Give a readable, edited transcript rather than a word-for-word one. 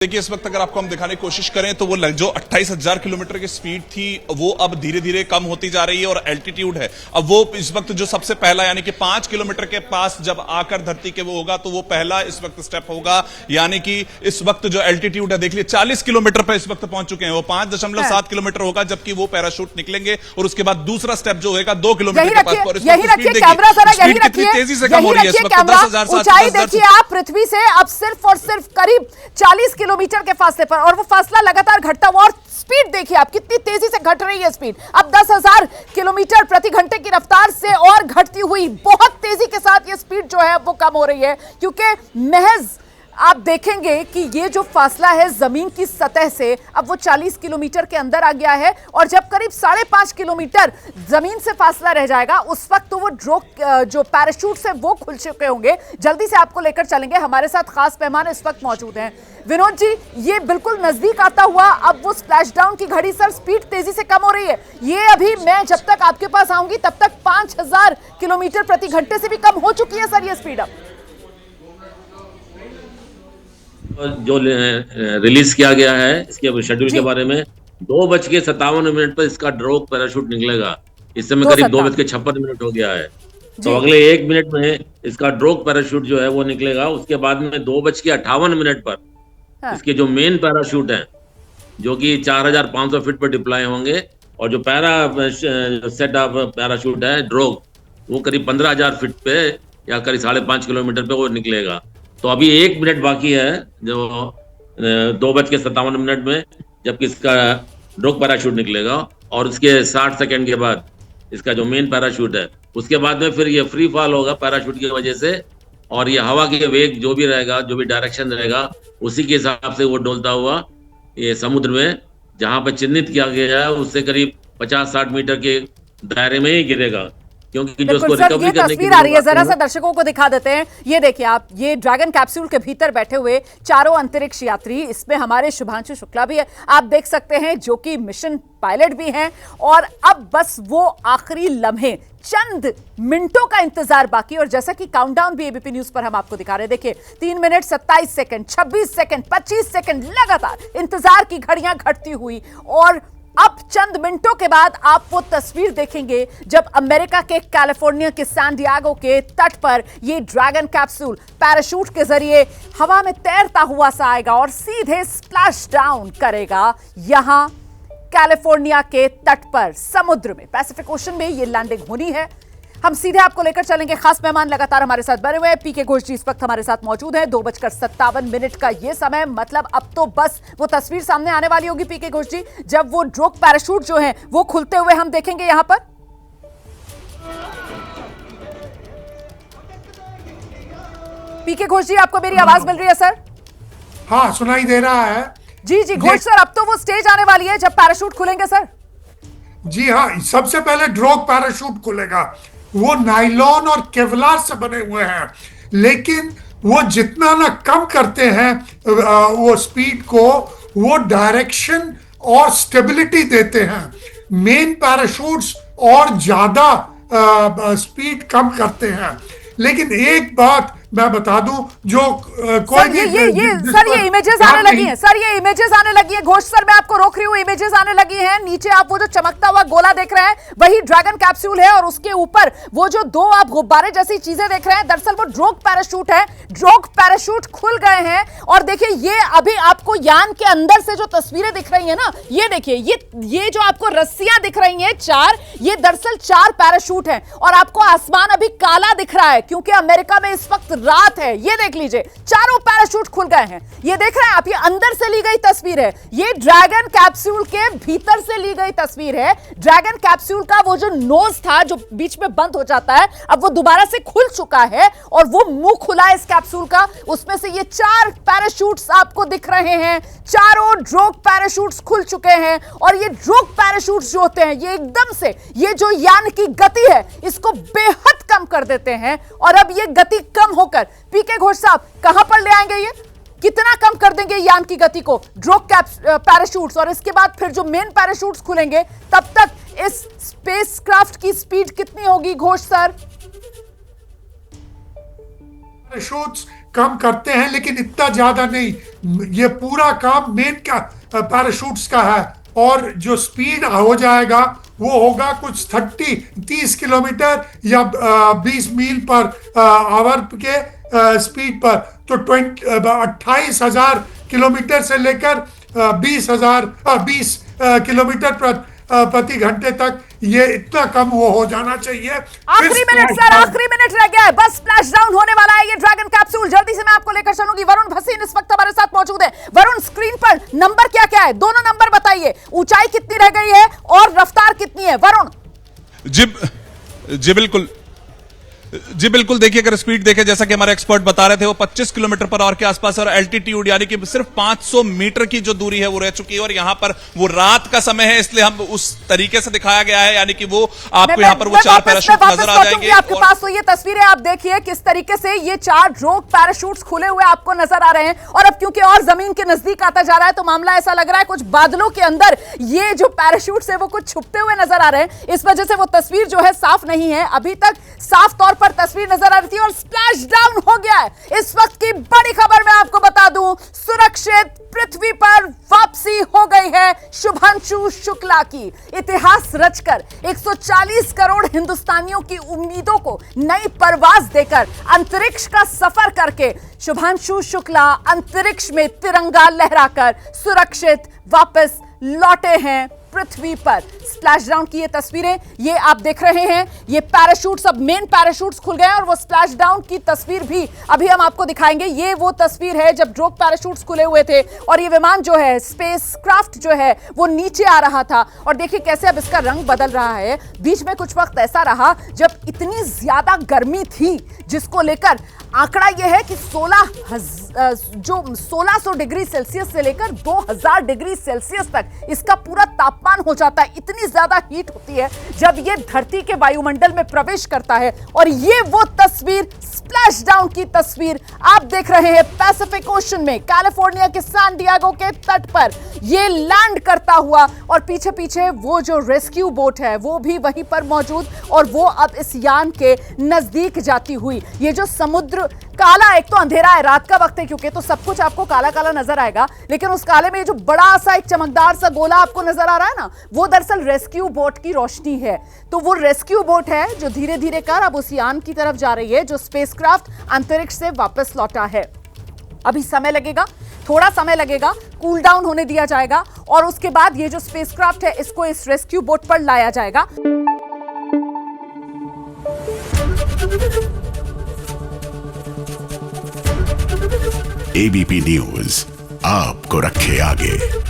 देखिए इस वक्त अगर आपको हम दिखाने की कोशिश करें तो वो जो 28,000 किलोमीटर की स्पीड थी वो अब धीरे धीरे कम होती जा रही है और एल्टीट्यूड है अब वो इस वक्त जो सबसे पहला यानी कि 5 किलोमीटर के पास जब आकर धरती के वो होगा तो वो पहला इस वक्त स्टेप होगा। यानी कि इस वक्त जो एल्टीट्यूड है देख लीजिए 40 किलोमीटर पर इस वक्त पहुंच चुके हैं, वो 5.7 किलोमीटर होगा जबकि वो पैराशूट निकलेंगे और उसके बाद दूसरा स्टेप जो होगा 2 किलोमीटर के पास। और कितनी तेजी से कम हो रही है इस वक्त 10,710 देखिए आप पृथ्वी से अब सिर्फ और सिर्फ करीब 40 किलोमीटर के फासले पर, और वो फासला लगातार घटता हुआ, और स्पीड देखिए आप कितनी तेजी से घट रही है स्पीड। अब 10,000 किलोमीटर प्रति घंटे की रफ्तार से और घटती हुई बहुत तेजी के साथ ये स्पीड जो है वो कम हो रही है, क्योंकि महज आप देखेंगे कि ये जो फासला है जमीन की सतह से अब वो 40 किलोमीटर के अंदर आ गया है, और जब करीब 5.5 किलोमीटर जमीन से फासला रह जाएगा उस वक्त तो वो जो पैराशूट है वो खुल चुके होंगे। जल्दी से आपको लेकर चलेंगे, हमारे साथ खास मेहमान इस वक्त मौजूद हैं। विनोद जी, ये बिल्कुल नजदीक आता हुआ अब वो स्प्लैश डाउन की घड़ी सर स्पीड तेजी से कम हो रही है, ये अभी मैं जब तक आपके पास आऊंगी तब तक 5,000 किलोमीटर प्रति घंटे से भी कम हो चुकी है सर ये स्पीड। अब जो रिलीज किया गया है इसके शेड्यूल के बारे में 2:57 पर इसका ड्रॉप पैराशूट निकलेगा। इस समय करीब 2:56 हो गया है, तो अगले 1 मिनट में इसका ड्रॉप पैराशूट जो है वो निकलेगा। उसके बाद में 2:58 पर इसके जो मेन पैराशूट है जो कि 4,500 फीट पर डिप्लॉय होंगे, और जो सेट ऑफ पैराशूट है ड्रॉप वो करीब 15,000 फीट पे या करीब 5.5 किलोमीटर पे वो निकलेगा। तो अभी 1 मिनट बाकी है जो 2:57 में जबकि इसका ड्रॉप पैराशूट निकलेगा, और उसके 60 सेकेंड के बाद इसका जो मेन पैराशूट है उसके बाद में फिर ये फ्री फॉल होगा पैराशूट की वजह से, और ये हवा के वेग जो भी रहेगा, जो भी डायरेक्शन रहेगा उसी के हिसाब से वो डोलता हुआ ये समुद्र में जहां पर चिन्हित किया गया है उससे करीब 50-60 मीटर के दायरे में ही गिरेगा। क्योंकि जो उसको रिकवरी करने की तस्वीर आ रही है, जरा सा दर्शकों को दिखा देते हैं। ये देखिए आप, ये ड्रैगन कैप्सूल के भीतर बैठे हुए चारों अंतरिक्ष यात्री, इसमें हमारे शुभांशु शुक्ला भी है, आप देख सकते हैं, जो कि मिशन पायलट भी हैं। और अब बस वो आखिरी लम्हे, चंद मिनटों का इंतजार बाकी, और जैसा कि काउंटडाउन भी एबीपी न्यूज पर हम आपको दिखा रहे हैं। देखिए 3 मिनट 27 सेकंड, 26 सेकंड, 25 सेकंड, लगातार इंतजार की घड़ियां घटती हुई, और अब चंद मिनटों के बाद आप वो तस्वीर देखेंगे जब अमेरिका के कैलिफोर्निया के सैन डिएगो के तट पर ये ड्रैगन कैप्सूल पैराशूट के जरिए हवा में तैरता हुआ सा आएगा और सीधे स्प्लैश डाउन करेगा यहां कैलिफोर्निया के तट पर, समुद्र में, पैसिफिक ओशन में ये लैंडिंग होनी है। हम सीधे आपको लेकर चलेंगे, खास मेहमान लगातार हमारे साथ बने हुए हैं। पीके घोष जी इस वक्त हमारे साथ मौजूद हैं। 2:57 का ये समय, मतलब अब तो बस वो तस्वीर सामने आने वाली होगी पीके घोष जी, जब वो ड्रॉप पैराशूट जो है वो खुलते हुए हम देखेंगे यहां पर। पीके घोष जी, आपको मेरी आवाज मिल रही है सर? हाँ, सुनाई दे रहा है। जी जी घोष सर, अब तो वो स्टेज आने वाली है जब पैराशूट खुलेंगे सर। जी हाँ, सबसे पहले ड्रॉप पैराशूट खुलेगा। वो नाइलॉन और केवलार से बने हुए हैं, लेकिन वो जितना ना कम करते हैं वो स्पीड को, वो डायरेक्शन और स्टेबिलिटी देते हैं। मेन पैराशूट्स और ज्यादा स्पीड कम करते हैं। लेकिन एक बात मैं बता दूं, जो कोई भी ये इमेजेस आने लगी हैं सर, ये इमेजेस आने लगी है। घोष सर, मैं आपको रोक रही हूँ, इमेजेस आने लगी हैं। नीचे आप वो जो चमकता हुआ गोला देख रहे हैं वही ड्रैगन कैप्सूल है, और उसके ऊपर वो जो 2 आप गुब्बारे जैसी चीजें देख रहे हैं दरअसल वो ड्रॉप पैराशूट है। ड्रॉप पैराशूट खुल गए हैं, और देखिए ये अभी आपको यान के अंदर से जो तस्वीरें दिख रही है ना, ये देखिए, ये जो आपको रस्सियां दिख रही हैं 4, ये दरअसल 4 पैराशूट हैं। और आपको आसमान अभी काला दिख रहा है क्योंकि अमेरिका में इस वक्त रात है। ये देख लीजिए, चारों पैराशूट खुल गए हैं। ये देख रहे हैं आप, ये अंदर से ली गई तस्वीर है, ये ड्रैगन कैप्सूल के भीतर से ली गई तस्वीर है। ड्रैगन कैप्सूल का वो जो नोज था जो बीच में बंद हो जाता है, अब वो दोबारा से खुल चुका है, और वो मुंह खुला है इस कैप्सूल का। उसमें से ये 4 पैराशूट्स आपको दिख रहे हैं, चारों ड्रॉप पैराशूट्स खुल चुके हैं। और ये ड्रॉप पैराशूट्स जो होते हैं ये एकदम से ये जो यान की गति है इसको बेहद कम कर देते हैं, और अब ये गति कम होकर पीके घोष साहब कहां पर ले आएंगे, ये कितना कम कर देंगे यान की गति को, ड्रॉप पैराशूट्स, और इसके बाद फिर जो मेन पैराशूट्स खुलेंगे तब तक इस स्पेसक्राफ्ट की स्पीड कितनी होगी घोष सर? पैराशूट्स कम करते हैं, लेकिन इतना ज्यादा नहीं। ये पूरा काम मेन का पैराशूट्स का है, और जो स्पीड हो जाएगा वो होगा कुछ 30 किलोमीटर या 20 मील पर आवर के स्पीड पर। तो 28,000 किलोमीटर से लेकर 20 किलोमीटर प्रति घंटे तक ये इतना कम वो हो जाना चाहिए। आखिरी मिनट सर, आखिरी मिनट रह गया है, बस स्प्लैश डाउन होने वाला है ये ड्रैगन कैप्सूल। जल्दी से मैं आपको लेकर चलूंगी। वरुण भसीन इस वक्त हमारे साथ मौजूद है। वरुण, स्क्रीन पर नंबर क्या क्या है? दोनों नंबर बताइए, ऊंचाई कितनी रह गई है और रफ्तार कितनी है? वरुण जी बिल्कुल देखिए, अगर स्पीड देखें जैसा कि हमारे एक्सपर्ट बता रहे थे, वो 25 किलोमीटर पर आवर के आसपास, और एल्टीट्यूड यानी कि सिर्फ 500 मीटर की जो दूरी है वो रह चुकी है। और यहां पर वो रात का समय है, इसलिए हम उस तरीके से दिखाया गया है, यानी कि वो आपको यहां पर वो 4 पैराशूट नजर आ जाएंगे आपके पास। तो ये तस्वीरें आप देखिए किस तरीके से ये 4 ड्रोग पैराशूट्स खुले हुए आपको नजर आ रहे हैं। और अब क्योंकि और जमीन के नजदीक आता जा रहा है, तो मामला ऐसा लग रहा है कुछ बादलों के अंदर ये जो पैराशूट्स है वो कुछ छुपते हुए नजर आ रहे हैं। इस वजह से वो तस्वीर जो है साफ नहीं है। अभी तक साफ तौर पर तस्वीर नजर आ रही थी और स्प्लैश डाउन हो गया है। इस वक्त की बड़ी खबर मैं आपको बता दूं, सुरक्षित पृथ्वी पर वापसी हो गई है शुभांशु शुक्ला की। इतिहास रचकर 140 करोड़ हिंदुस्तानियों की उम्मीदों को नई परवाज देकर अंतरिक्ष का सफर करके शुभांशु शुक्ला अंतरिक्ष में तिरंगा लहराकर सुरक्षित वापस लौटे हैं पृथ्वी पर। स्प्लैश डाउन की ये तस्वीरें ये आप देख रहे हैं। ये पैराशूट्स, अब मेन पैराशूट्स खुल गए हैं और वो स्प्लैश डाउन की तस्वीर भी अभी हम आपको दिखाएंगे। ये वो तस्वीर है जब ड्रोग पैराशूट्स खुले हुए थे और ये विमान जो है, स्पेस क्राफ्ट जो है, वो नीचे आ रहा था। और देखिए कैसे अब इसका रंग बदल रहा है। बीच में कुछ वक्त ऐसा रहा जब इतनी ज्यादा गर्मी थी, जिसको लेकर आंकड़ा यह है कि 1600 डिग्री सेल्सियस से लेकर 2000 डिग्री सेल्सियस तक इसका पूरा तापमान हो जाता है। इतनी ज्यादा हीट होती है जब ये धरती के वायुमंडल में प्रवेश करता है। और ये वो तस्वीर, स्प्लैश डाउन की तस्वीर आप देख रहे हैं पैसिफिक ओशन में, कैलिफोर्निया के सैन डिएगो के तट पर ये लैंड करता हुआ। और पीछे पीछे वो जो रेस्क्यू बोट है वो भी वहीं पर मौजूद, और वो अब इस यान के नजदीक जाती हुई। ये जो समुद्र काला, एक तो अंधेरा है, रात का वक्त है क्योंकि, तो सब कुछ आपको काला काला नजर आएगा, लेकिन उस काले में जो बड़ा सा एक चमकदार सा गोला आपको नजर आ रहा है ना, वो दरअसल रेस्क्यू बोट की रोशनी है। तो वो रेस्क्यू बोट है जो धीरे धीरे कर अब उस यान की तरफ जा रही है जो स्पेसक्राफ्ट अंतरिक्ष से वापस लौटा है। अभी समय लगेगा, थोड़ा समय लगेगा, कूल डाउन होने दिया जाएगा और उसके बाद ये जो स्पेसक्राफ्ट है इसको इस रेस्क्यू बोट पर लाया जाएगा। एबीपी न्यूज आपको रखे आगे।